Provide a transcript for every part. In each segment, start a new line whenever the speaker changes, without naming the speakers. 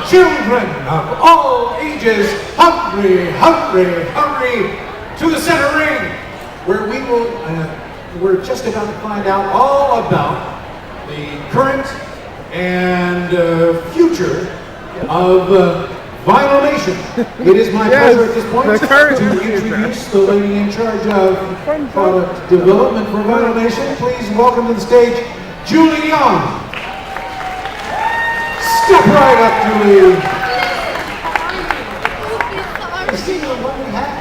children of all ages, hungry to the center ring, where we're just about to find out all about the current and future of Vinylmation. It is my pleasure at this point to introduce the lady in charge of product development for Vinylmation. Please welcome to the stage, Julie Young. Step right up, Julie. I see you want a hat.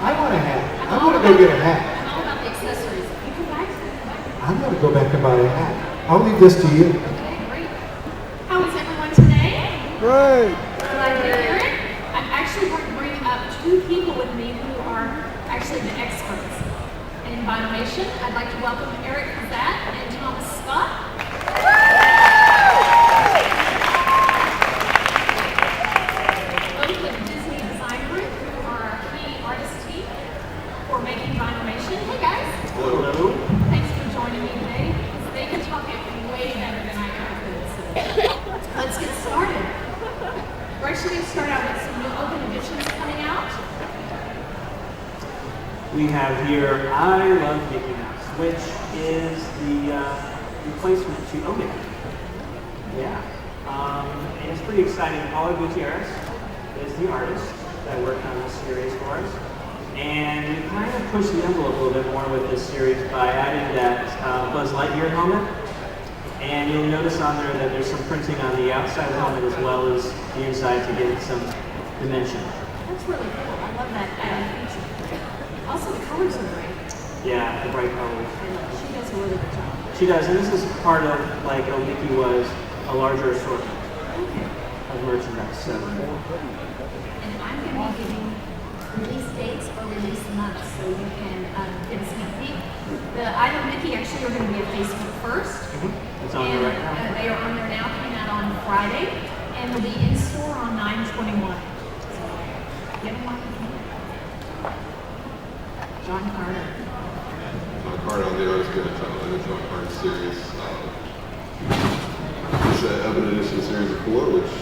I want a hat. I'm going to go get a hat.
I'm all about the accessories. You can buy some.
I'm going to go back and buy a hat. I'll leave this to you.
Okay, great. How is everyone today?
Great.
Glad to hear it. I'm actually going to bring up two people with me who are actually the experts in Vinylmation. I'd like to welcome Eric Kazat and Thomas Scott. Vinylmation. Hey guys.
Hello.
Thanks for joining me today. They can talk it way better than I could. So let's get started. We're actually going to start out with some new open editions coming out.
We have here I Love Mickey Mouse, which is the replacement to Oh Mickey. Yeah. And it's pretty exciting. Paula Gutierrez is the artist that worked on this series for us. And we kind of pushed the envelope a little bit more with this series by adding that Buzz Lightyear helmet. And you'll notice on there that there's some printing on the outside of the helmet as well as the inside to give it some dimension.
That's really cool. I love that added feature. Also, the colors are great.
Yeah, the bright colors.
And she does a really good job.
She does, and this is part of, like Oh Mickey was, a larger assortment of merchandise. So.
And I'm going to be giving release dates or release months, so you can get a sneak peek. The I Love Mickey actually are going to be at Facebook first.
It's on there right now.
They are on there now, coming out on Friday, and will be in store on 9/21. So get them while you can. John Carter.
John Carter on the artist the John Carter series. It's an Evan Edition series of 4, which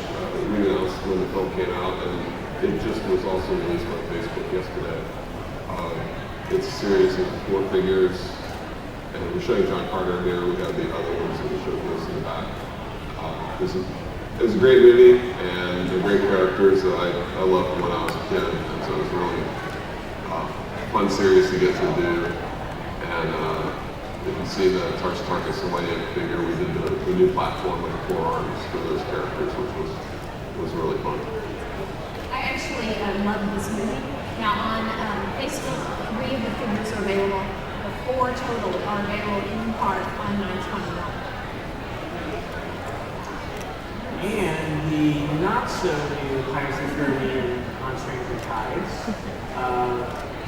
we announced when the film came out, and it just was also released on Facebook yesterday. It's a series of 4 figures, and we're showing John Carter here. We have the other ones that we showed this in the back. It was a great movie, and they're great characters that I loved when I was a kid, and so it was really fun series to get to do. And you can see the Circus figure. We did the new platform with the 4 arms for those characters, which was really fun.
I actually love this movie. Now on Facebook, 3 of the figures are available. The 4 total are available in part on 9/21.
And the not-so-new Pirates of the Caribbean on Stranger Tides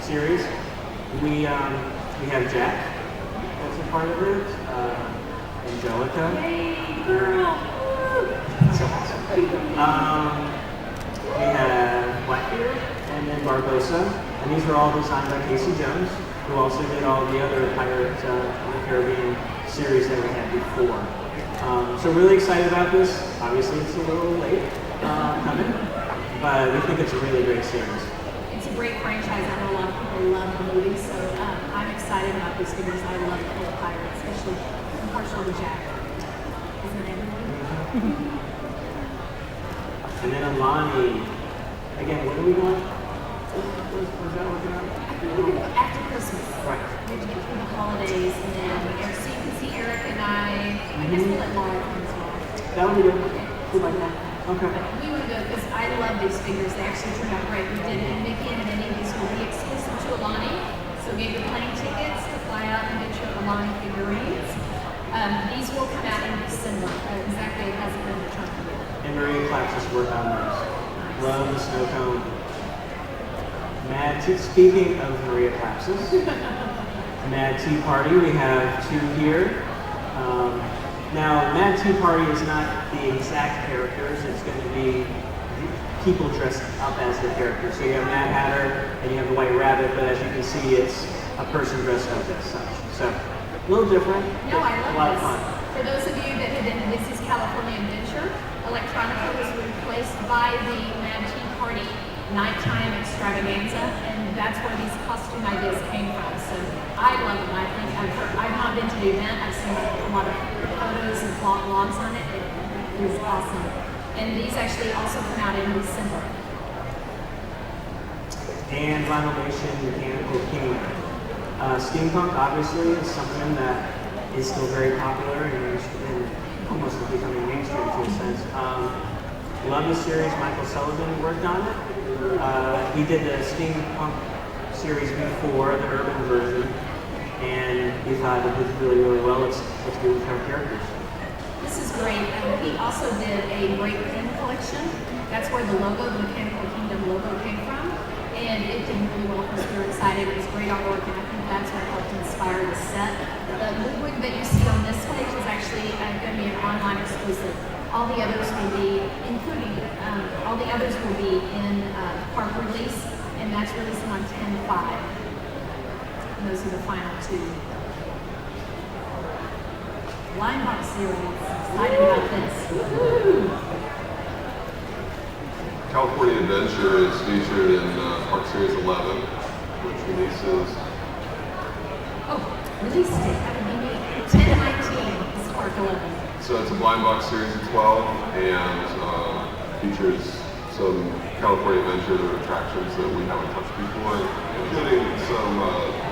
series, we have Jack that's a part of it, Angelica.
Hey, girl!
That's awesome. We have Blackbeard and then Barbosa, and these are all designed by Casey Jones, who also did all the other Pirates of the Caribbean series that we had before. So really excited about this. Obviously it's a little late coming, but we think it's a really great series.
It's a great franchise. I know a lot of people love the movie, so I'm excited about these figures. I love the whole Pirates, especially I'm partial to Jack. Isn't everyone?
And then Alani, again, when are we going? Was that working out?
I think we're going to go after Christmas.
Right.
We're going to get through the holidays, and then so you can see Eric and I guess we'll let Laura come as well.
That would be good.
Okay.
Who like that? Okay.
But we want to go because I love these figures. They actually turned out great. We did it, and Mickey and Minnie. These will be exclusive to Alani. So get your plane tickets to fly out and get your Alani figurines. These will come out in December. Exactly, it hasn't been determined yet.
And Maria Claps's work on those. Love the snow cone. Mad Tea, speaking of Maria Claps's, Mad Tea Party, we have 2 here. Now, Mad Tea Party is not the exact characters, it's going to be people dressed up as the characters. So you have Mad Hatter and you have the White Rabbit, but as you can see, it's a person dressed up as such. So, a little different,
No,
but
I love
a lot
this.
of fun.
For those of you that have been to This is California Adventure, electronica by the Mad Tea Party nighttime extravaganza, and that's where these costume ideas came from. So I love them. I think I've not been to the event. I've seen a lot of photos and blogs on it. It is awesome. And these actually also come out in December.
And Vinylmation Mechanical King. Steampunk obviously is something that is still very popular and almost becoming mainstream to a sense. Love the series. Michael Sullivan worked on it. He did the Steampunk series before, the urban version, and we thought it did really, really well. Let's do with our characters.
This is great. He also did a great pin collection. That's where the logo, the Mechanical Kingdom logo, came from. And it did really well because we were excited. It was great artwork, and I think that's what helped inspire the set. The wig that you see on this page is actually going to be an online exclusive. All the others will be, including, all the others will be in park release, and that's releasing on 10/5. And those are the final two. Line Box series. Excited about this. Woo-hoo!
California Adventure is featured in Park Series 11, which releases.
Oh, release date. I mean, 10/19 is Park 11.
So it's a blind box series of 12 and features some California Adventure attractions that we haven't touched before, including some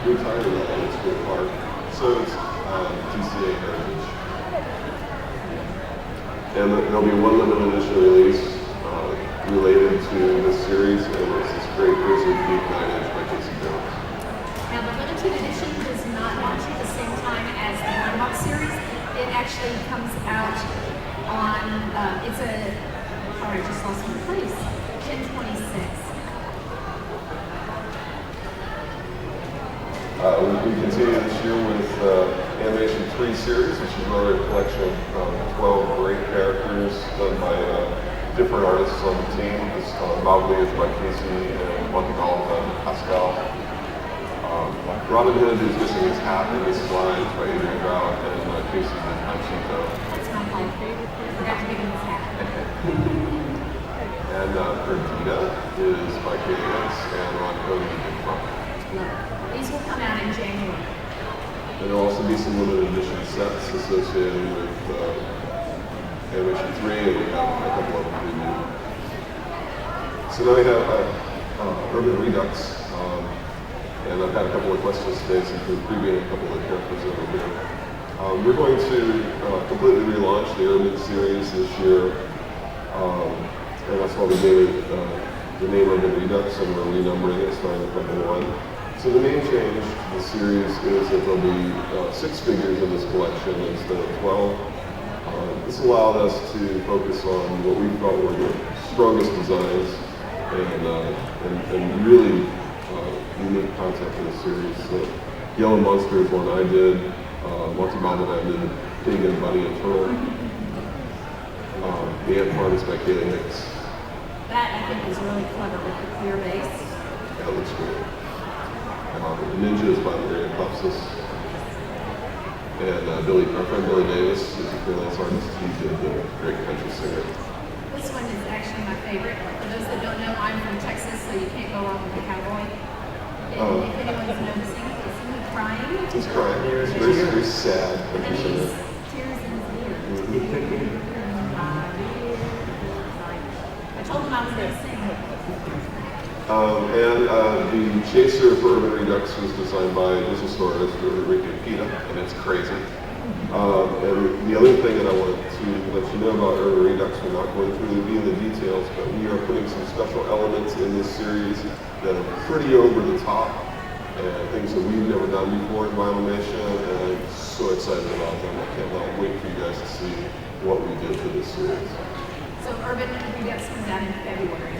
new tire elements for the park. So it's TCA Heritage. And there'll be one limited edition release related to this series, and it's this great Grizzly Peak 9-inch by Casey Jones.
Now, the limited edition does not launch at the same time as the Line Box series. It actually comes out on, it's a, sorry, I just lost my place, 10/26.
We continue this year with Animation 3 series, which is another collection of 12 great characters done by different artists on the team. This Mowgli is by Casey and Montego and Pascal. Robin Hood is missing his hat and his lines by Adrian Drought, and Casey did Panchito.
That's my fault. Forgot to give him his hat.
And Perdita is by Katie Hicks and Ron Cody and Dick Trump.
Love it. These will come out in January.
And there'll also be some limited edition sets associated with Animation 3, and we have a couple of them previewed. So now we have Urban Redux, and I've had a couple of questions today, so we're previewing a couple of the characters over here. We're going to completely relaunch the Urban series this year, and that's why we gave it the name Urban Redux, and we're renumbering it, starting with number 1. So the main change to the series is that there'll be 6 figures in this collection instead of 12. This allowed us to focus on what we felt were the strongest designs and really unique concept for the series. So Yellow Monster is one I did, Monty Baldwin did Pig and Bunny and Turtle. The Ant Farm is by Katie Hicks.
That, I think, is really clever with the clear base.
That looks great. The Ninja is by Maria Klopsis. And our friend Billy Davis is a freelance artist. He's a great country singer.
This one is actually my favorite. For those that don't know, I'm from Texas, so you can't go wrong with a cowboy. If anyone's noticing, is he crying?
He's crying. He's very, very sad.
And he's tears in his ears. I told him I was going to sing.
And the chaser for Urban Redux was designed by digital artist Ricky Pita, and it's crazy. And the other thing that I want to let you know about Urban Redux, we're not going to really be in the details, but we are putting some special elements in this series that are pretty over the top, and things that we've never done before in Vinylmation, and I'm so excited about them. I cannot wait for you guys to see what we did for this series.
So Urban Redux comes out in February.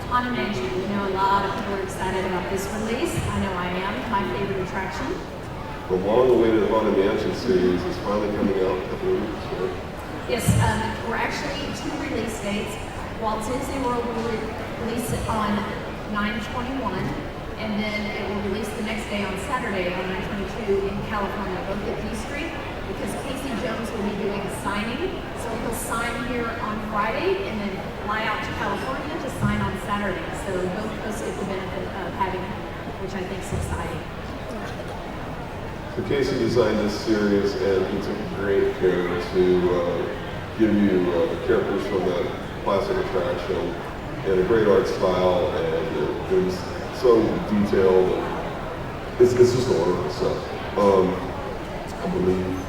Haunted Mansion. We know a lot of people are excited about this release. I know I am. My favorite attraction.
The long-awaited Haunted Mansion series is finally coming out in a couple of weeks, right?
Yes, we're actually 2 release dates. Walt Disney World will release it on 9/21, and then it will release the next day on Saturday on 9/22 in California, both at D Street, because Casey Jones will be doing a signing. So he'll sign here on Friday, So both of us get the benefit of having him, which I think is exciting.
So Casey designed this series, and he took great care to give you characters from that classic attraction and a great art style, and it was so detailed. And it's just wonderful stuff. I believe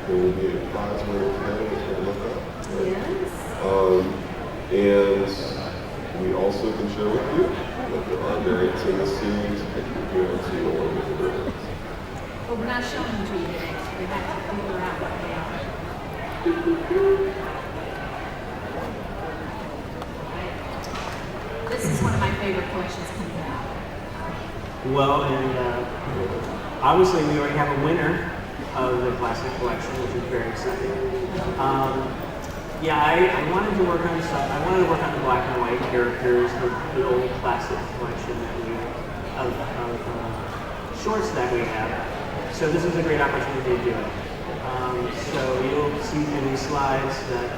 there will be a prize winner today, if you look up.
Yes.
And we also can share with you that there are variants in this series. You know, so you don't want to get the variants.
Well, we're not showing them to you today. We have to figure out what they are. This is one of my favorite collections coming out.
Well, and obviously we already have a winner of the classic collection, which is very exciting. Yeah, I wanted to work on stuff. I wanted to work on the black and white characters, the old classic collection that we of shorts that we have. So this is a great opportunity to do it. So you'll see through these slides that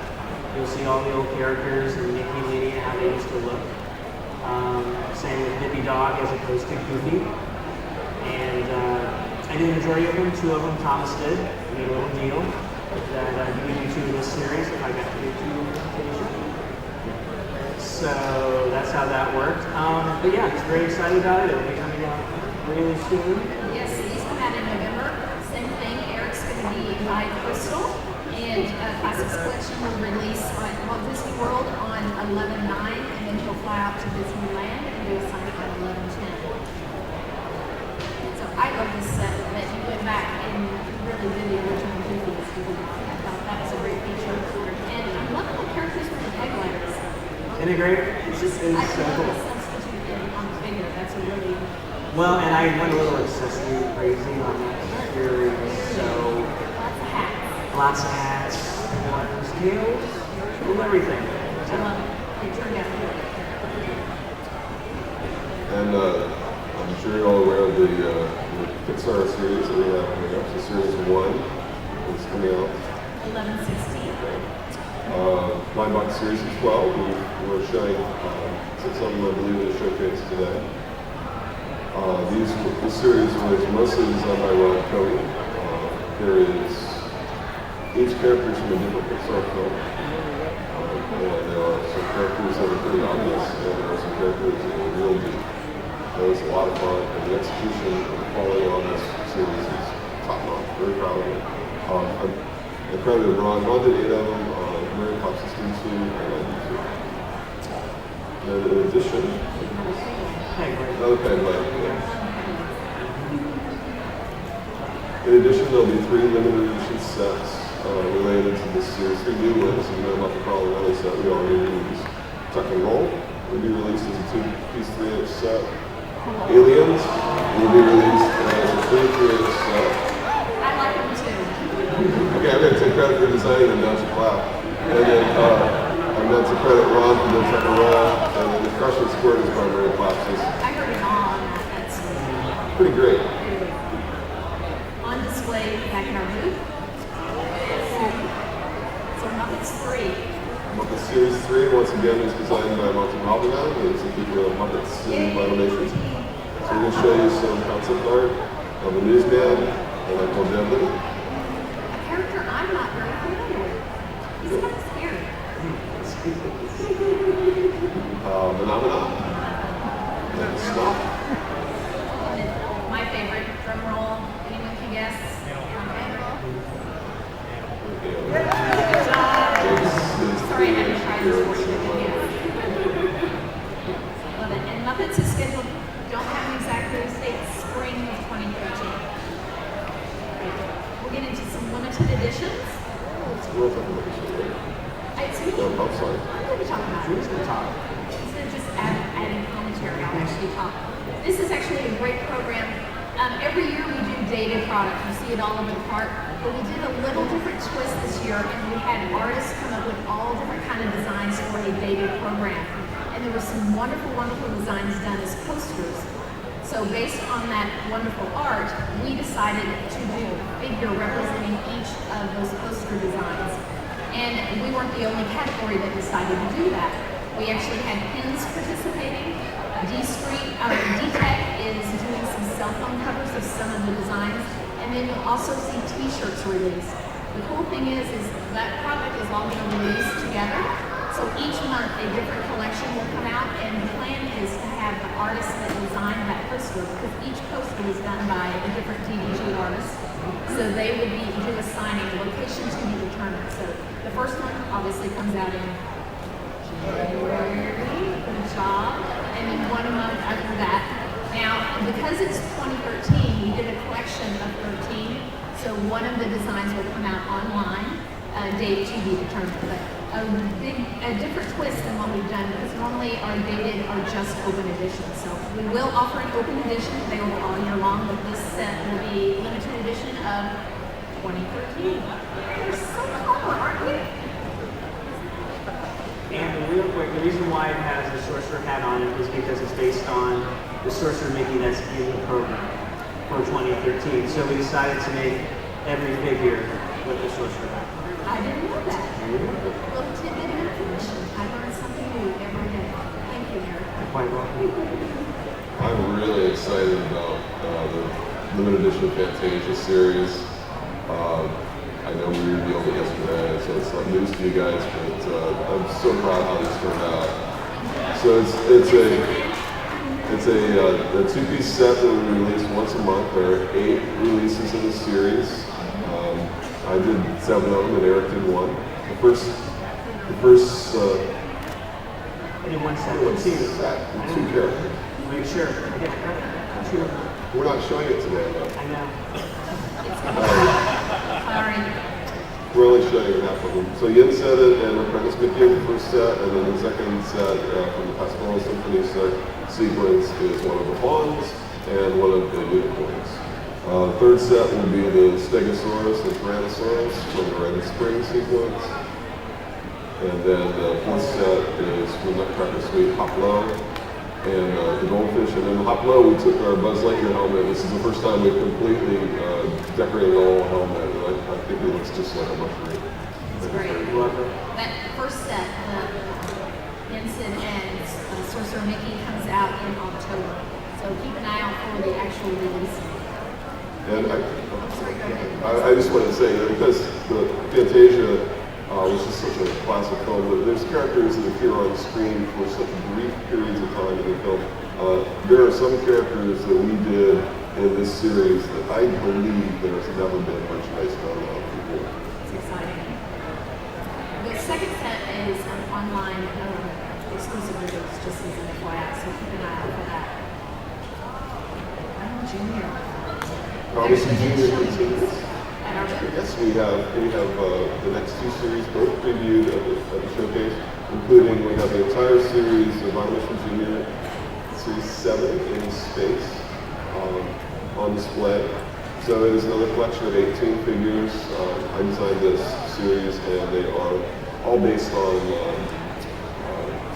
you'll see all the old characters and Mickey and Minnie and how they used to look. Same with Nippy Dog as opposed to Goofy. And I did the majority of them. 2 of them Thomas did. We made a little deal that he would do 2 of this series if I got to do 2 occasions. So that's how that worked. But yeah, just very excited about it. It'll be coming out really soon.
Yes, these come out in November. Same thing. Eric's going to be by Crystal, and Classics Collection will release at Walt Disney World on 11/9, and then he'll fly out to Disneyland and do a sign up at 11/10. So I love this set that you went back and really did the original Goofy's. I thought that was a great feature, and I'm loving the characters with the peg letters.
Isn't it great?
It's just
It's
I
so
love
cool.
the substitute on the figure. That's a really
Well, and I went a little accessory crazy on that series, so
lots of hats.
lots of hats, horns, tails, everything.
I love it. It turned out really good.
And I'm sure you're all aware of the Pixar series that we have coming up. So Series 1 is coming out.
11/16.
Blind Box Series as well. We're showing 6 of them, I believe, in the showcase today. This series was mostly designed by Ron Cody. There is each character is from a different Pixar film. And there are some characters that are pretty obvious, and there are some characters that are real deep. That was a lot of fun, and the execution and the quality on this series is top notch. Very proud of it. I'm credited Ron. Ron did 8 of them. Mary Pops is 2, and I did 2. And in addition, another pen light. In addition, there'll be 3 limited edition sets related to this series. 3 new ones, and then like the Carl and Ellie set we already released. Tuck and Roll will be released as a 2-piece 3-inch set. Aliens will be released as a 3-inch set.
I like them too.
Okay, I'm going to take credit for designing them, not to clap. And then I'm going to credit Ron for the Tuck and Roll, and then the Crush and Squirt is by Mary Collapses.
I heard it all on that. That's
Pretty great.
on display back in our booth. So Muppets 3.
Muppets Series 3, once again, is designed by Monty Malvern. It's a video of Muppets in Vinylmation. So we're going to show you some concept art of a newsman, and I call Deadly.
A character I'm not very familiar with. He's kind of scary.
Phenomenon. And Stop.
My favorite, drum roll. Anyone can guess? Good job. Sorry, I had to try this for you. Love it. And Muppets is scheduled, don't have an exact release date, spring of 2013. We'll get into some limited editions.
We'll talk about this later.
It's me.
Oh, I'm sorry.
I'm going to talk about it.
Who's going to talk?
Instead of just adding commentary, I'll actually talk. This is actually a great program. Every year we do dated product. You see it all over the park. But we did a little different twist this year, and we had artists come up with all different kind of designs for a dated program. And there were some wonderful, wonderful designs done as posters. So based on that wonderful art, we decided to do a figure representing each of those poster designs. And we weren't the only category that decided to do that. We actually had pins participating. D-Tech is doing some cell phone covers of some of the designs, and then you'll also see T-shirts released. The cool thing is that product is all going to release together. So each month a different collection will come out, and the plan is to have the artists that designed that poster, because each poster was done by a different DDG artist. So they would do a signing, location to be determined. So the first one obviously comes out in January, good job, and then 1 month after that. Now, because it's 2013, we did a collection of 13, so one of the designs will come out online, date to be determined. But a different twist than what we've done, because normally our dated are just open edition. So we will offer an open edition available all year long, but this set will be limited edition of 2013. We're so clever, aren't we?
And real quick, the reason why it has the sorcerer hat on it is because it's based on the sorcerer Mickey that's in the program for 2013. So we decided to make every figure with the sorcerer hat.
I didn't know that. Little tidbit of information. I learn something new every day. Thank you, Eric.
You're quite welcome.
I'm really excited about the limited edition Fantasia series. I know we revealed it yesterday, so it's not news to you guys, but I'm so proud how this turned out. So it's a two-piece set that we release once a month. There are 8 releases in the series. I did 7 of them, and Eric did 1. The first
In one set,
with 2 characters.
make sure.
We're not showing it today, though.
I know.
Sorry.
We're only showing half of them. So Yin said it, and Apprentice Mickey in the first set, and then the second set from the Pastoral Symphony sequence is one of the fawns and one of the unicorns. Third set will be the Stegosaurus and Tyrannosaurus from the Red Spring sequence. And then the fourth set is from Nutcracker Suite Hoplo and the Goldfish. And then the Hoplo, we took our Buzz Lightyear helmet. This is the first time we've completely decorated the whole helmet. And I think it looks just like a mushroom.
It's great. That first set, the Ensign and Sorcerer Mickey, comes out in October. So keep an eye out for the actual release.
And
I'm sorry, go ahead.
I just wanted to say that because the Fantasia was just such a classic film, but there's characters that appear on screen for such brief periods of time in the film. There are some characters that we did in this series that I believe there's never been merchandise done on before.
It's exciting. The second set is an online exclusive release, just as an FYI, so keep an eye out for that. I'm Junior.
Promising Junior continues.
At our booth.
Yes, we have the next 2 series both previewed at the showcase, including we have the entire series of Vinylmation Junior Series 7 in space on display. So it is another collection of 18 figures. I designed this series, and they are all based on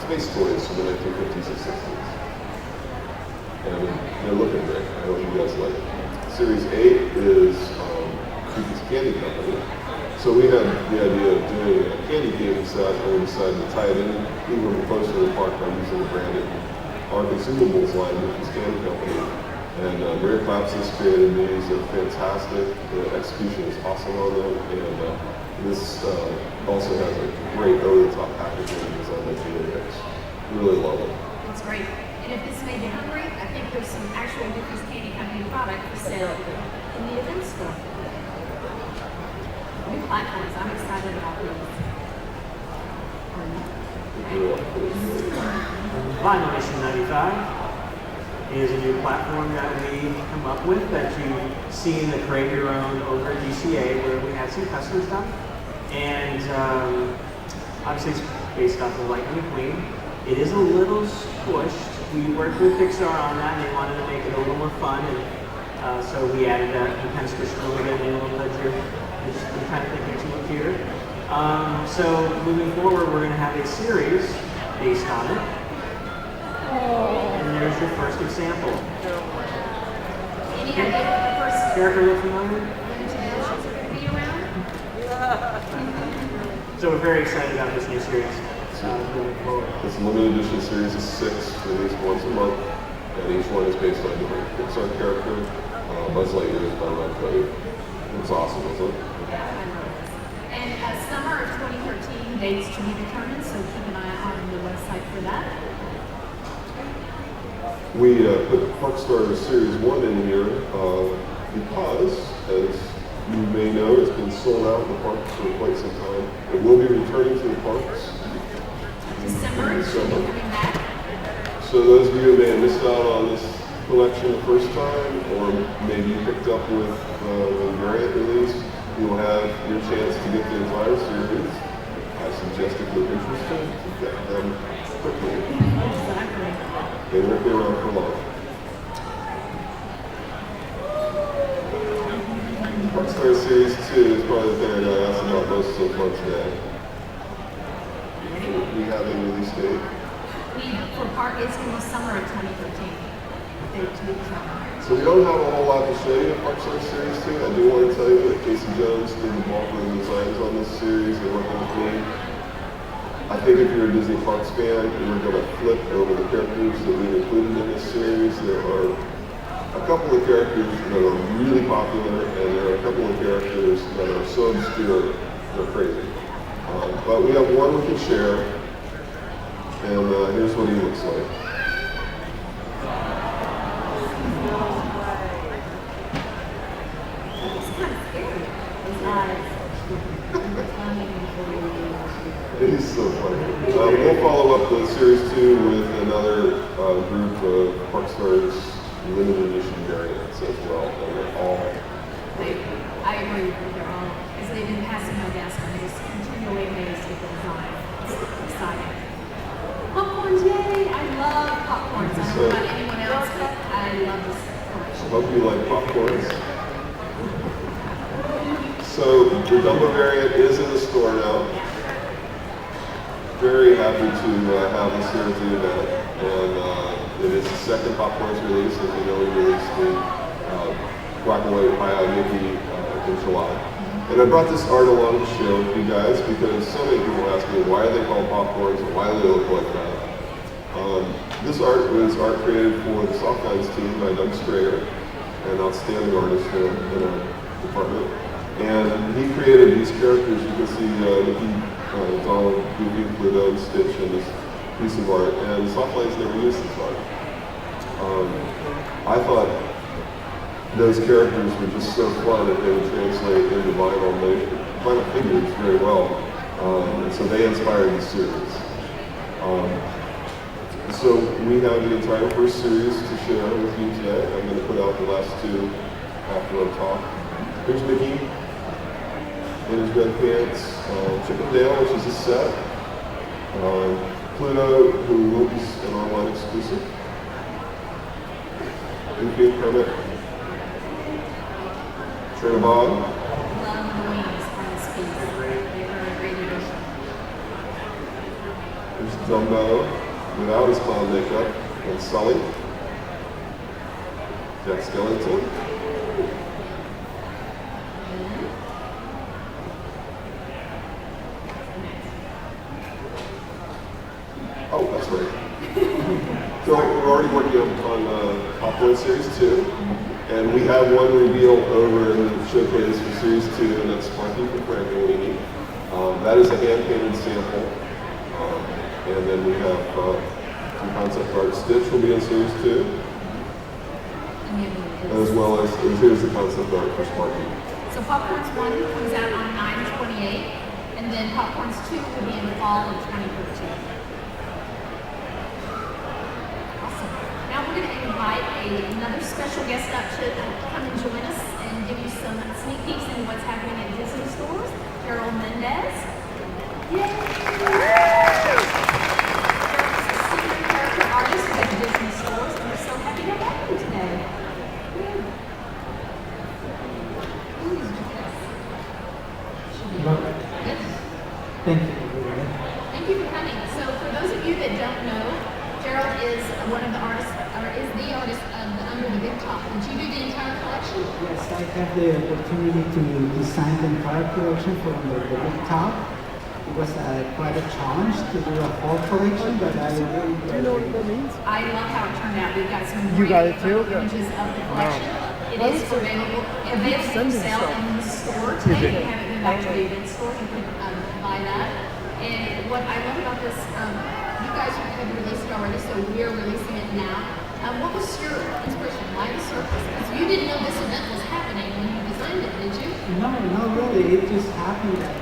space toys from the 1950s and 60s. And they're looking great. I hope you guys like it. Series 8 is Circus Candy Company. So we had the idea of doing a candy themed set, and we decided to tie it in even closer to the park by using the branded our consumables line, Circus Candy Company. And Maria Claps has created these. They're fantastic. The execution is awesome on them. And this also has a great over-the-top packaging design by Vinylmation. Really love it.
It's great. And if this made you hungry, I think there's some actual Circus Candy Company product for sale in the event store. New platforms. I'm excited about these.
Vinylmation 95 is a new platform that we come up with that you've seen the Create Your Own over at DCA, where we had some custom stuff. And obviously it's based off of Lightning McQueen. It is a little squished. We worked with Pixar on that, and they wanted to make it a little more fun, and so we added that and kind of squished it a little bit, and a little bit just kind of thinking to look here. So moving forward, we're going to have a series based on it. And there's your first example.
Any idea what the first
Character look familiar?
limited editions are going to be around?
So we're very excited about this new series.
So
going forward?
It's a limited edition series of 6, released once a month, and each one is based on a different Pixar character. Buzz Lightyear is by Red Code. It's awesome, isn't it?
Yeah, I love this. And summer of 2013, dates to be determined, so keep an eye on the website for that.
We put Parkstar Series 1 in here because, as you may know, it's been sold out in the parks for quite some time. It will be returning to the parks.
December, it should be coming back.
So those of you who may have missed out on this collection the first time, or maybe you picked up with the variant release, you'll have your chance to get the entire series. I suggest if you're interested to get them quickly.
Exactly.
They won't be around for long. Parkstar Series 2 is probably the thing I got asked about most so far today. We have a release date.
For part, it's going to be summer of 2013. To be determined.
So we don't have a whole lot to show you in Parkstar Series 2. I do want to tell you that Casey Jones did the bulk of the designs on this series. They worked with me. I think if you're a Disney Parks fan, you're going to flip over the characters that we've included in this series. There are a couple of characters that are really popular, and there are a couple of characters that are so obscure, they're crazy. But we have one we can share, and here's what he looks like. It is so funny. We'll follow up the Series 2 with another group of Parkstar's limited edition variants as well. And they're all
I agree with you. They're all, as they've been passing my desk, I'm just continually amazed with the design. It's exciting. Popcorns, yay! I love popcorns. I don't know about anyone else, but I love this collection.
hope you like popcorns. So the Dumbo variant is in the store now. Very happy to have this here at the event, and it is the second popcorns release. As you know, we released the black and white Pie Mickey in July. And I brought this art along to share with you guys because so many people ask me why are they called popcorns and why do they look like that. This art was art created for the Soft Lines team by Doug Strayer, an outstanding artist in our department. And he created these characters. You can see Mickey, Donald, Goofy, Pluto, and Stitch in this piece of art. And Soft Lines never used this art. I thought those characters were just so fun that they would translate into vinyl figures very well. And so they inspired the series. So we have the entire first series to share with you today. I'm going to put out the last two after our talk. Here's Mickey in his red pants. Chip and Dale, which is a set. Pluto, who will be an online exclusive. Goofy and Kermit. Trainer Bob.
Love the wings on this piece. They are a great addition.
There's Dumbo without his clown makeup, and Sully. Jack Skellington. Oh, that's right. So we're already working on Popcorn Series 2, and we have one reveal over in the showcase for Series 2, and that's Sparky from Frankenweenie. That is a hand-painted sample. And then we have some concept art. Stitch will be in Series 2. As well as, here's the concept art for Sparky.
So Popcorns 1 comes out on 9/28, and then Popcorns 2 will be in the fall of 2013. Awesome. Now we're going to invite another special guest up to come and join us and give you some sneak peeks into what's happening at Disney stores. Carol Mendez. Yay! Artist at Disney stores, and we're so happy to have you today. Yes.
Thank you.
Thank you for coming. So for those of you that don't know, Gerald is one of the artists, or is the artist of the Under the Big Top. Did you do the entire collection?
Yes, I have the opportunity to design the entire collection from the Big Top. it was quite a challenge to do a whole collection, but I really
Do you know what that means?
I love how it turned out. We've got some
You
great
got it too? Good.
images of the collection. It is available for
sending
sale
stuff.
in the store today. We haven't been back to the event store. You can buy that. And what I love about this, you guys have released it already, so we are releasing it now. What was your inspiration? Why the circus? Because you didn't know this event was happening when you designed it, did you?
No, not really. It just happened that,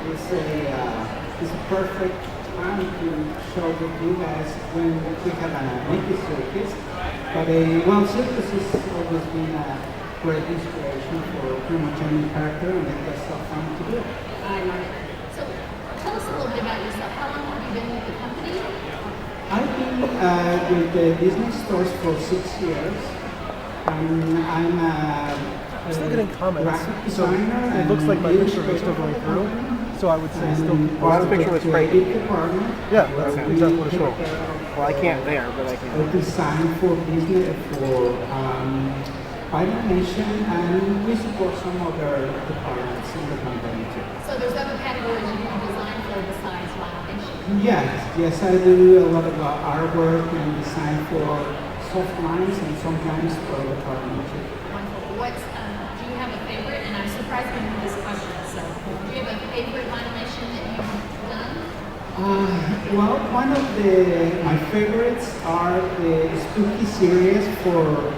it's a perfect time to show with you guys when we have a Mickey Circus. But Circus has always been a great inspiration for pretty much any character, and it was so fun to do.
I love it. So tell us a little bit about yourself. How long have you been with the company?
I've been with the Disney stores for 6 years. I'm a
Still getting comments,
graphic
so
designer.
it looks like my
and
picture is still going through. So I would say still.
Part of the
picture was great.
creative department.
Yeah,
where
that's
we
exactly what it's
take
showing.
care of,
Well, I can't there, but I can.
design for Disney, for Vinylmation, and we support some other departments in the company too.
So there's other categories you can design for besides Vinylmation.
Yes, I do a lot of artwork and design for soft lines and sometimes for the department too.
Wonderful. Do you have a favorite? And I'm surprised when you this question. So, do you have a favorite Vinylmation that you've done?
Well, one of my favorites are the spooky series for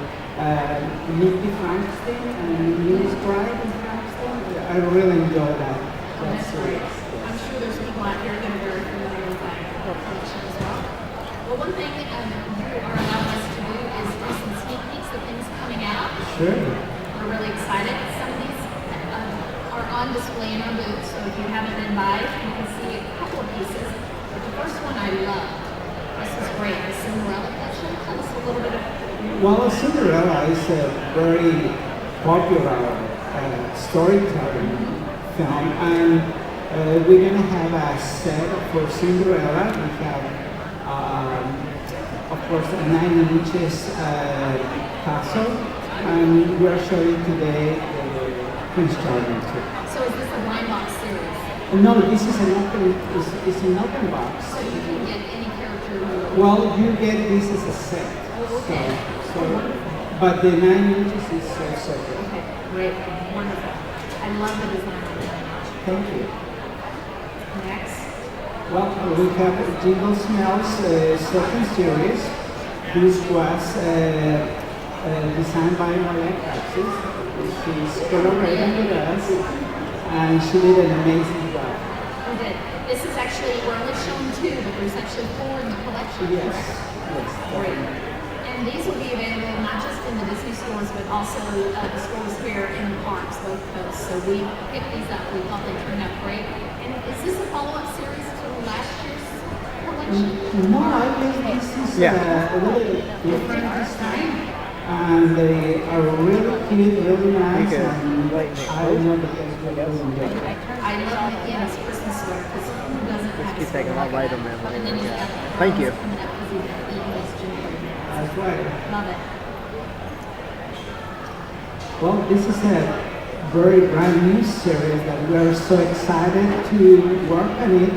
Nicky Frankenstein and Minnie's Bride in Frankenstein. I really enjoy that.
That's great. I'm sure there's people out here that are very familiar with that collection as well. Well, one thing you are allowing us to do is do some sneak peeks of things coming out.
Sure.
We're really excited. Some of these are on display in our booth, so if you haven't been by, you can see a couple of pieces. But the first one I love. This is great. The Cinderella collection. Tell us a little bit of.
Well, Cinderella is a very popular storytelling film, and we're going to have a set for Cinderella. We have, of course, a 9 inches castle, and we are showing today the Prince Charming too.
So is this a blind box series?
No, this is it's an open box.
So you can get any character you
Well, you get this as a set.
Oh, okay.
But the 9 inches is separate.
Okay, great, wonderful. I love the design of that.
Thank you.
Next.
Well, we have Jingle Smells second series. This was designed by Marlene Praxis. She's collaborating with us, and she did an amazing job.
We did. This is actually, we're only showing 2, but there's actually 4 in the collection.
Yes,
correct?
yes.
Great. And these will be available not just in the Disney stores, but also the stores here in the parks, both coasts. So we picked these up. We thought they turned out great. And is this a follow-up series to last year's collection?
No, I think this is a little bit different this time. And they are really cute, really nice, and I know that they will really enjoy it.
I love the Christmas sweater because who doesn't have
keep
a
taking
sweater
that light
that?
on there,
And then he's got the
Thank you.
coming up because he's eating his gingerbread.
That's right.
Love it.
Well, this is a very brand new series that we are so excited to work on it.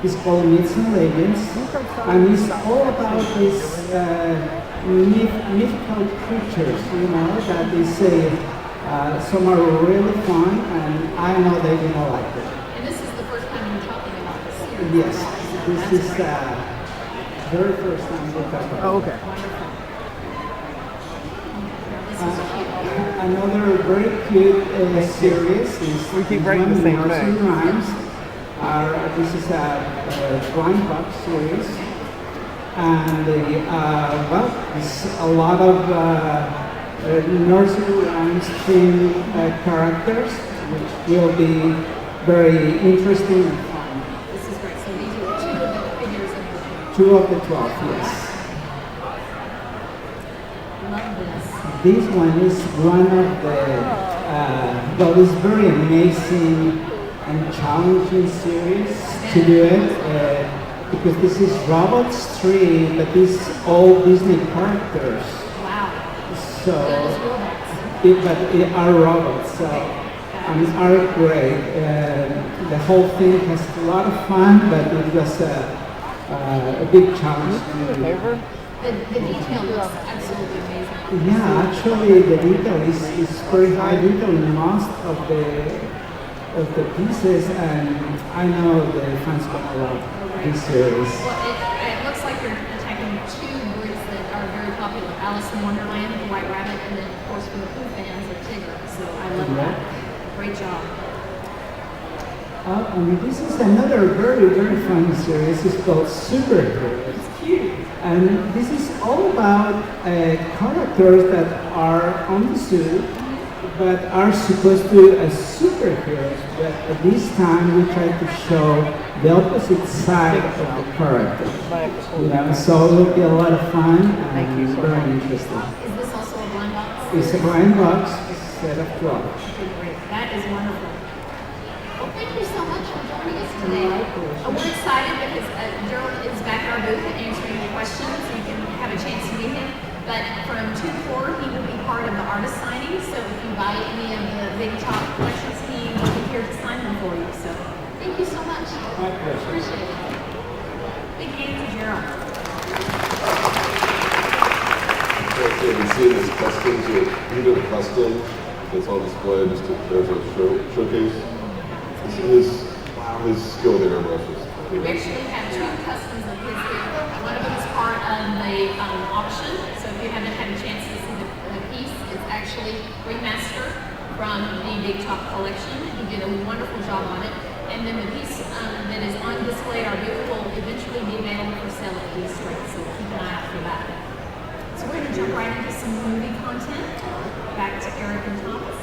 It's called Myths and Legends, and it's all about these mythical creatures, that they say some are really fun, and I know they're gonna like it.
And this is the first time you're talking about this series.
Yes,
right?
this is very first time we talk about it.
Oh, okay.
This is cute.
Another very cute series is
We keep writing the same
Nursery
thing.
Rhymes. This is a blind box series, and it's a lot of nursery rhymes themed characters, which will be very interesting and fun.
This is great. So these are 2 of the figures of the
2 of the 12, yes.
Love this.
This one is one of the, it's very amazing and challenging series to do it, because this is Robots 3, but this is all Disney characters.
Wow.
So,
Those robots.
but it are robots, so art grade. The whole thing has a lot of fun, but it was a big challenge.
The detail looks absolutely amazing.
Yeah, actually the detail is very high detail in most of the pieces, and I know the fans gonna love this series.
Well, it looks like you're attacking two groups that are very popular: Alice in Wonderland, the White Rabbit, and then of course for the Pooh fans, the Tigger. So I love that. Great job.
This is another very fun series. It's called Superheroes.
It's cute.
And this is all about characters that are on the suit, but are supposed to be superheroes. But at this time, we try to show the opposite side of the character. You know, so it will be a lot of fun and very interesting.
Is this also a blind box?
It's a blind box set of 12.
Okay, great. That is wonderful. Well, thank you so much for joining us today. We're excited because Gerald is back at our booth answering your questions. You can have a chance to meet him. But from 2 to 4, he will be part of the artist signing. So if you buy any of the Big Top collections, he will be here to sign them for you. So thank you so much.
My pleasure.
Appreciate it. Big hand to Gerald.
So you can see this customs, he did a custom that's on display just as a showcase. This is his skill in airbrushes.
We actually have 2 customs of his here. One of them is part of the auction. So if you haven't had a chance to see the piece, it's actually remastered from the Big Top collection. He did a wonderful job on it. And then the piece that is on display at our booth will eventually be available for sale at the Street. So keep an eye out for that. So we're going to jump right into some movie content. Back to Eric and Thomas.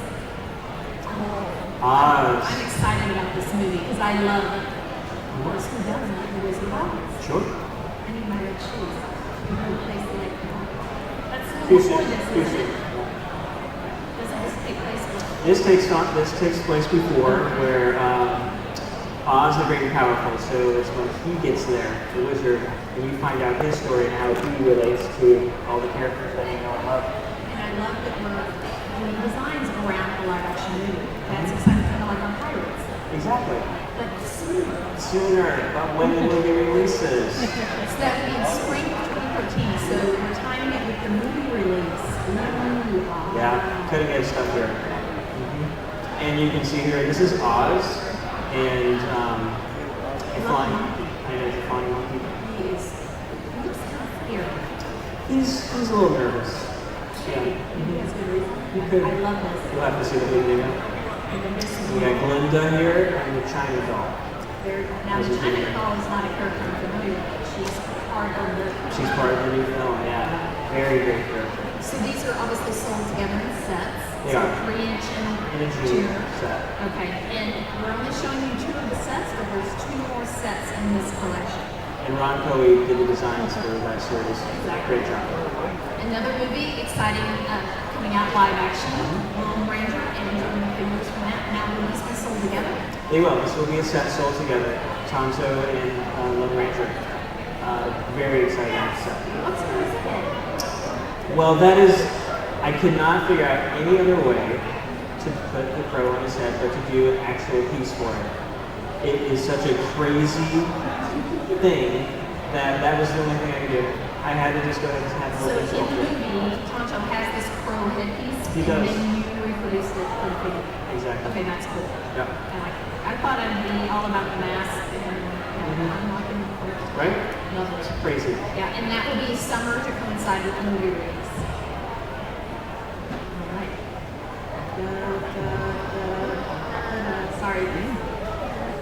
I'm excited about this movie because I love, of course, who doesn't like the Wizard of Oz?
Sure.
I need my red shoes. That's a
Too
little
soon.
before this,
Too
isn't
soon.
it? Doesn't this take place before?
This takes place before, where Oz the Great and Powerful. So it's when he gets there, the wizard, and you find out his story and how he relates to all the characters that you know and love.
And I love that we're doing designs around a live action movie. That's exciting, kind of like our Pirates.
Exactly.
But
Sooner, but when the movie releases.
so that would be in spring of 2013. So we're timing it with the movie release. Ooh,
Yeah, cutting edge stuff here. And you can see here, this is Oz, and a flying monkey.
He looks kind of scary.
He's a little nervous. Yeah.
He has good reason.
You could-
I love this.
You'll have to see the video.
And then this is
We got Glinda here and the China doll.
now the China doll is not a character I'm familiar with. She's part of the.
She's part of the new film, yeah. Very great character.
So these are obviously sold together in sets.
They
so
are.
3-inch and
In a junior
2.
set.
Okay, and we're only showing you 2 of the sets, but there's 2 more sets in this collection.
And Ron Coey did the designs for that series. Great job.
Another movie, exciting, coming out live action, Lone Ranger, and doing the figures from that. Now will these be sold together?
They will. This will be a set sold together. Tonto and Lone Ranger. Very exciting set.
What's the reason?
Well, that is, I could not figure out any other way to put the crow on his head but to do an actual piece for it. It is such a crazy thing that was the only thing I could do. I had to just go ahead and have a
So
little
in
bit
the
sculpture.
movie, Tonto has this crow headpiece,
He
and
does.
then you reproduced it for the figure.
Exactly.
Okay, that's cool.
Yeah.
I like it. I thought I'd be all about the mask and I'm liking it.
Right?
Love
It's
it.
crazy.
Yeah, and that will be summer to coincide with the movie release. All right. Sorry,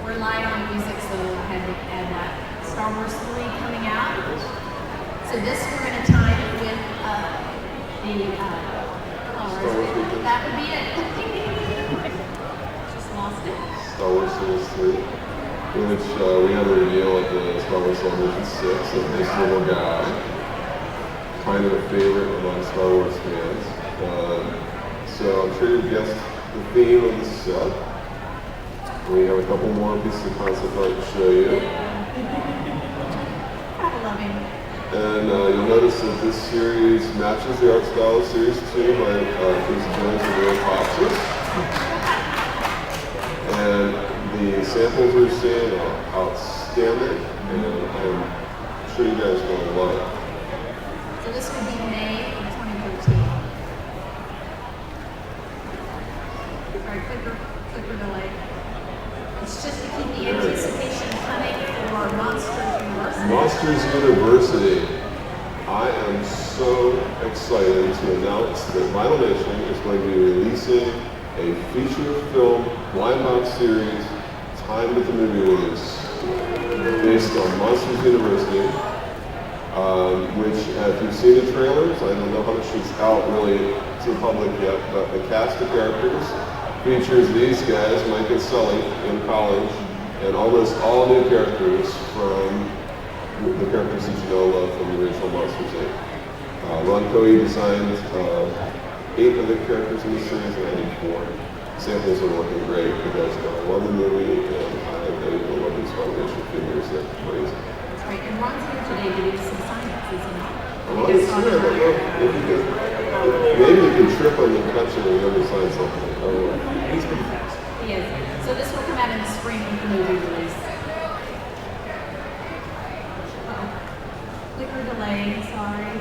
we're light on music, so I had to add that. Star Wars 3 coming out. So this we're going to time it with
Star Wars weekend.
that would be it. Just lost it.
Star Wars Series 3, which we had a reveal at the Star Wars Celebration 6 of this little guy, kind of a favorite among Star Wars fans. So I'm sure you've guessed the theme of the set. We have a couple more pieces of concept art to show you.
I love him.
And you'll notice that this series matches the art style of Series 2 by Chris Jones and Will Foxes. And the samples we're seeing are outstanding, and I'm sure you guys are going to love it.
So this would be May of 2013. Sorry, clicker delay. It's just to keep the anticipation coming for Monsters University.
Monsters University. I am so excited to announce that Vinylmation is going to be releasing a feature film blind box series timed with the movie release based on Monsters University, which, if you've seen the trailers, I don't know how much is out really to the public yet, but the cast of characters features these guys, Mike and Sully, in college, and almost all new characters from the characters that you know love from the original Monsters Inc. Ron Coey designed 8 of the characters in the series, and I need 4. Samples are looking great. You guys are going to love the movie, and I know you'll love these Vinylmation figures. They're crazy.
That's right. And Ron's here today to do some science, isn't he?
Well, it's here. I don't know if you can, maybe you can trip on the touch and remember sign something. Oh,
He's pretty fast.
He is. So this will come out in the spring with the movie release. Clicker delay, sorry.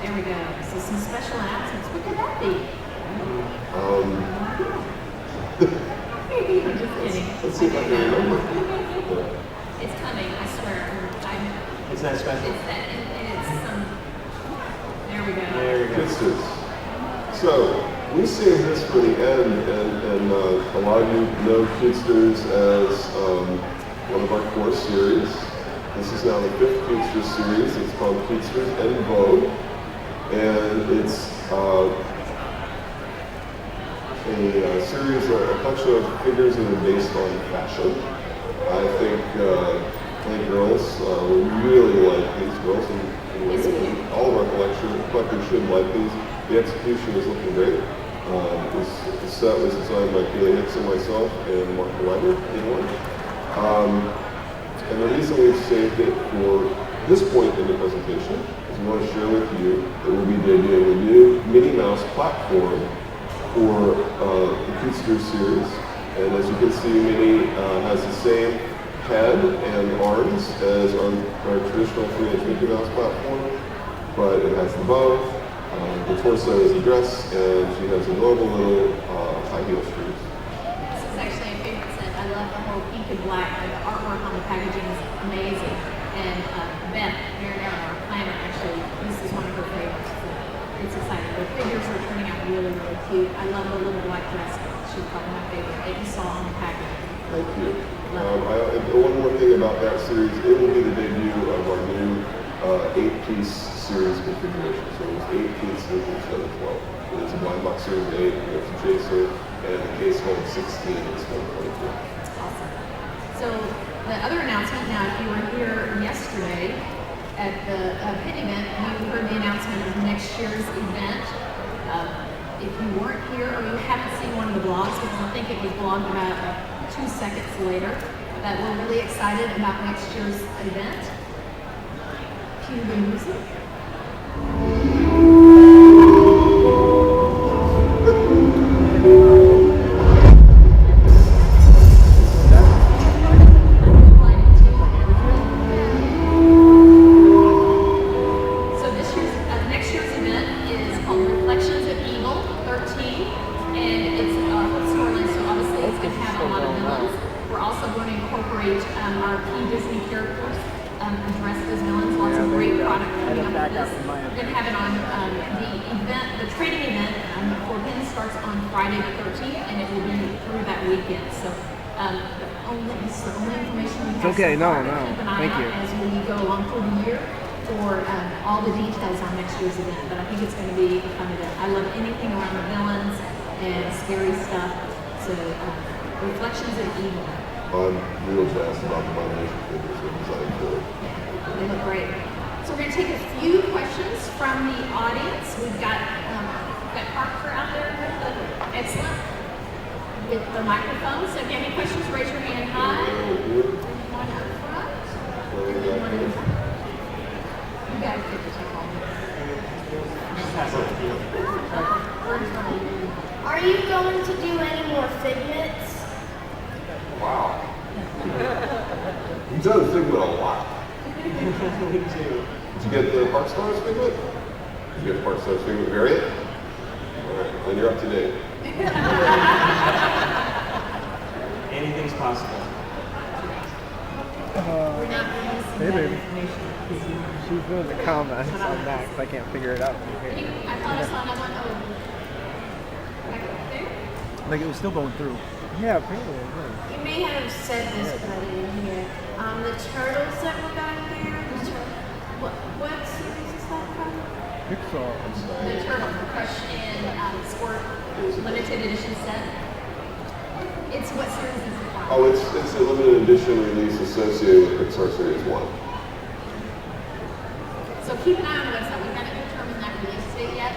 There we go. So some special announcements. What could that be? I'm just kidding.
let's see if I can remember.
It's coming, I swear.
It's that special.
It's that, and it's some. There we go.
There you go.
Kidsters. So, we saved this for the end, and a lot of you know Kidsters as one of our core series. This is now the 5th Kidster series. It's called Kidsters en Vogue, and it's a series, a collection of figures that are based on fashion. I think girls really like these. Girls and all of our collectors should like these. The execution is looking great. The set was designed by Keely Hicks and myself and Mark Weber in one. And the reason we've saved it for this point in the presentation is we want to share with you that we'll be debuting a new Minnie Mouse platform for the Kidster series. And as you can see, Minnie has the same head and arms as our traditional 3-inch Mickey Mouse platform, but it has the bow, the torso is a dress, and she has adorable little high heel shoes.
This is actually a favorite set. I love the whole pink and black. The artwork on the packaging is amazing. And Beth, our planner, actually, this is one of her favorites. So it's exciting. The figures are turning out really, really cute. I love the little black dress. She's probably my favorite that you saw on the packaging.
Thank you. One more thing about that series, it will be the debut of our new 8-piece series configuration. So it was 8 pieces instead of 12. It's a blind box series 8, it's a chaser, and the case holds 16 instead of 24.
Awesome. So the other announcement, now if you were here yesterday at the pit event, you heard the announcement of next year's event. If you weren't here or you haven't seen one of the blogs, because I think it was blogged about 2 seconds later, that we're really excited about next year's event. Cue the music.
Okay, no, thank you.
As we go along through the year for all the details on next year's event, but I think it's going to be a fun event. I love anything around the villains and scary stuff. So, Reflections of Evil.
I'm real jazzed about the Vinylmation figures they're designed for.
They look great. So we're going to take a few questions from the audience. We've got Parker out there excellent with the microphone. So if you have any questions, raise your hand high. One up front. You guys get to take all
Are you going to do any more
You've done Figment a lot.
Me too.
Did you get the Park Stars Figment? Did you get the Park Stars Figment variant? All right, then you're up to date.
Anything's possible.
We're not releasing
Hey,
that
baby.
information.
She's doing the comments on that because I can't figure it out from here.
I thought I saw another one over. Back up there?
Like it was still going through. Yeah, apparently it was.
You may have said this, but I didn't hear. The turtles that were back there, what series is that from?
Pixar.
The Turtle Crush and Sport limited edition set. It's what series is it from?
Oh, it's a limited edition release associated with Pixar Series 1.
So keep an eye on the website. We haven't determined that release date yet.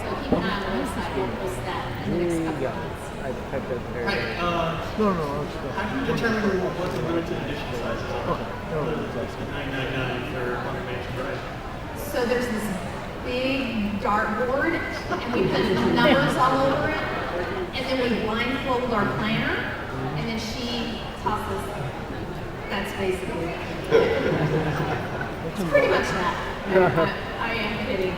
So keep an eye on the website. We'll post that in the next couple of months.
I typed it there.
No, how do you determine what the limited edition size is? It's $9.99 for Vinylmation, right?
So there's this big dartboard, and we put numbers all over it, and then we blindfold our planner, and then she tosses. That's basically it. It's pretty much that. I am kidding.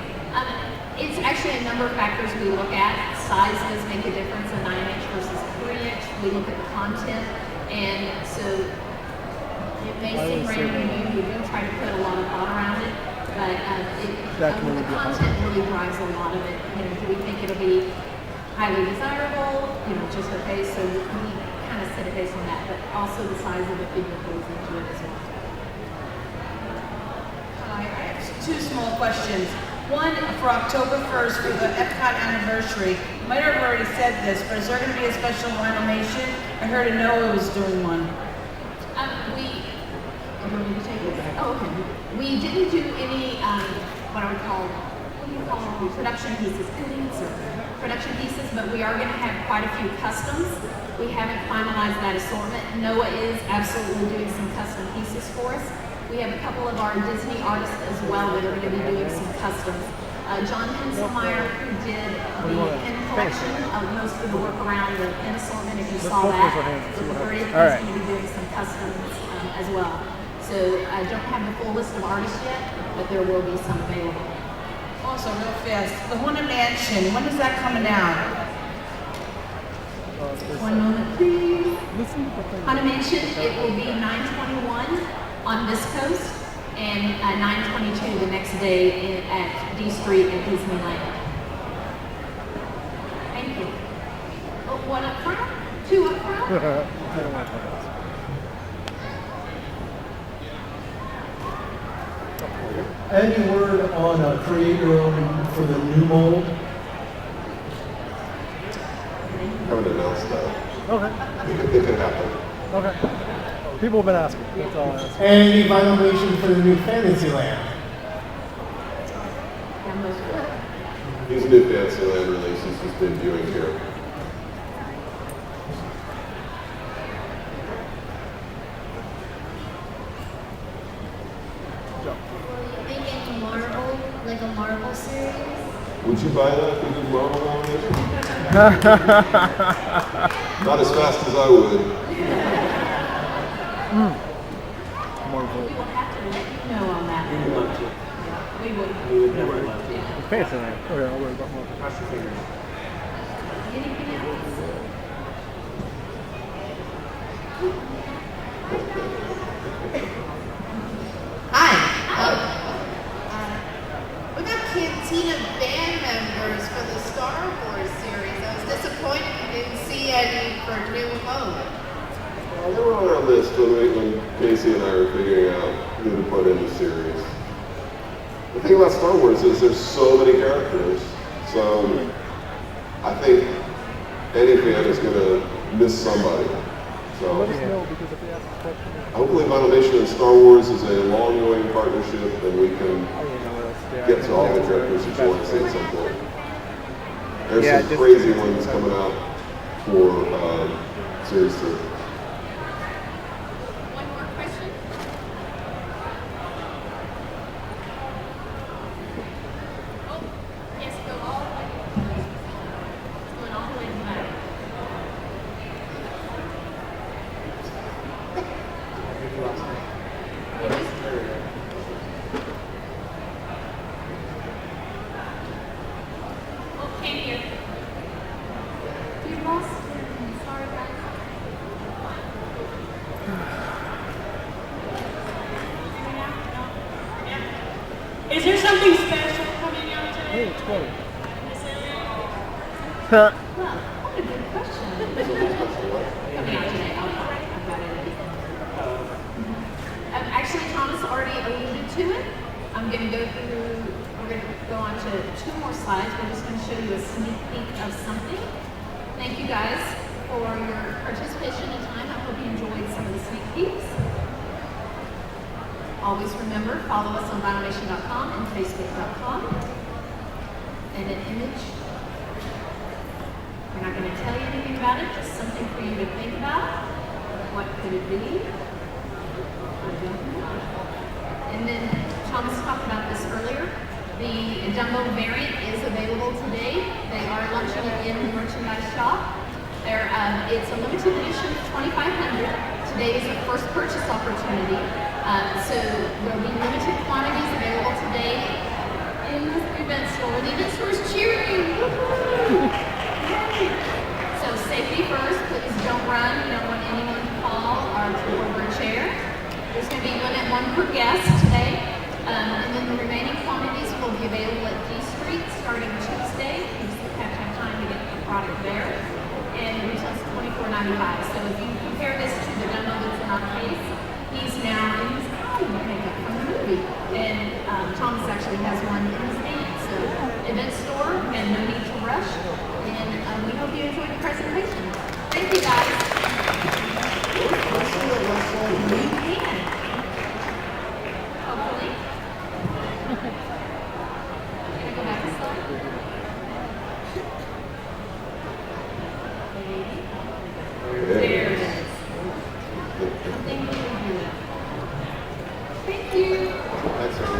It's actually a number of factors we look at. Size does make a difference, a 9-inch versus a 3-inch. We look at the content, and so it may seem random to you. We do try to put a lot of thought around it, but the content really drives a lot of it. Do we think it'll be highly desirable? Just okay. So we kind of set it based on that, but also the size of the figure goes into it as well.
Hi, I have two small questions. One, for October 1st, for the Epcot anniversary, you might have already said this, but is there going to be a special Vinylmation? I heard Noah was doing one.
You want me to take it? Oh, okay. We didn't do any, what do you call production pieces, production pieces, but we are going to have quite a few customs. We haven't finalized that assortment. Noah is absolutely doing some custom pieces for us. We have a couple of our Disney artists as well that are going to be doing some customs. John Henselmeyer, who did the pin collection, most of the work around the pin assortment, if you saw that, with the 30th, he's going to be doing some customs as well. So I don't have the full list of artists yet, but there will be some available.
Also, real fast, the Haunted Mansion, when is that coming out?
One moment, please. Haunted Mansion, it will be 9/21 on this coast, and 9/22 the next day at D Street at Disneyland. Thank you. Oh, one up front? Two up front?
Any word on a creator for the new mold?
Haven't announced that.
Okay.
It could happen.
Okay. People have been asking. That's all I ask.
Any Vinylmation for the new Fantasyland?
These new Fantasyland releases he's been doing here.
Like a Marvel series?
Would you buy that if you did Marvel Vinylmation? Not as fast as I would.
Marvel.
We will have to let you know on that.
We would love to.
Yeah, we would.
We would never love to.
Fantasyland. Okay, I'll worry about more.
Cross your fingers.
Anything else?
Hi. We got Cantina band members for the Star Wars series. I was disappointed we didn't see any for New Mode.
Well, they were on our list when Casey and I were figuring out who to put in the series. The thing about Star Wars is there's so many characters, so I think any fan is going to miss somebody. So hopefully Vinylmation and Star Wars is a long-going partnership and we can get to all the characters that you want to see at some point. There's some crazy ones coming out for Series 2.
One more question? Oh, yes, go all the way. It's going all the way to the back.
Is there something special coming out today?
It's funny.
In this area?
Huh.
Well, what a good question. Coming out today, I've got it at the end. Actually, Thomas already alluded to it. I'm going to go through, we're going to go on to 2 more slides. We're just going to show you a sneak peek of something. Thank you guys for your participation and time. I hope you enjoyed some of the sneak peeks. Always remember, follow us on vinylmation.com and facebook.com. And an image. We're not going to tell you anything about it, just something for you to think about. What could it be? I don't know. And then Thomas talked about this earlier. The jumbo variant is available today. They are launching it in the merchandise shop. It's a limited edition of 2,500. Today is the first purchase opportunity. So there will be limited quantities available today in the event store. The event store is cheering. Yay. So safety first, please don't run. You don't want anyone to fall or trip over a chair. There's going to be one per guest today. And then the remaining quantities will be available at D Street starting Tuesday. You just have to have time to get the product there. And it retails $24.95. So if you compare this to the demo that's in our case, he's now in his makeup from the movie. And Thomas actually has one in his hand. So event store and no need to rush. And we hope you enjoyed the presentation. Thank you guys. We can. Hopefully. Can I go back a slide? There it is. Thank you. Thank you.
Thanks, everyone.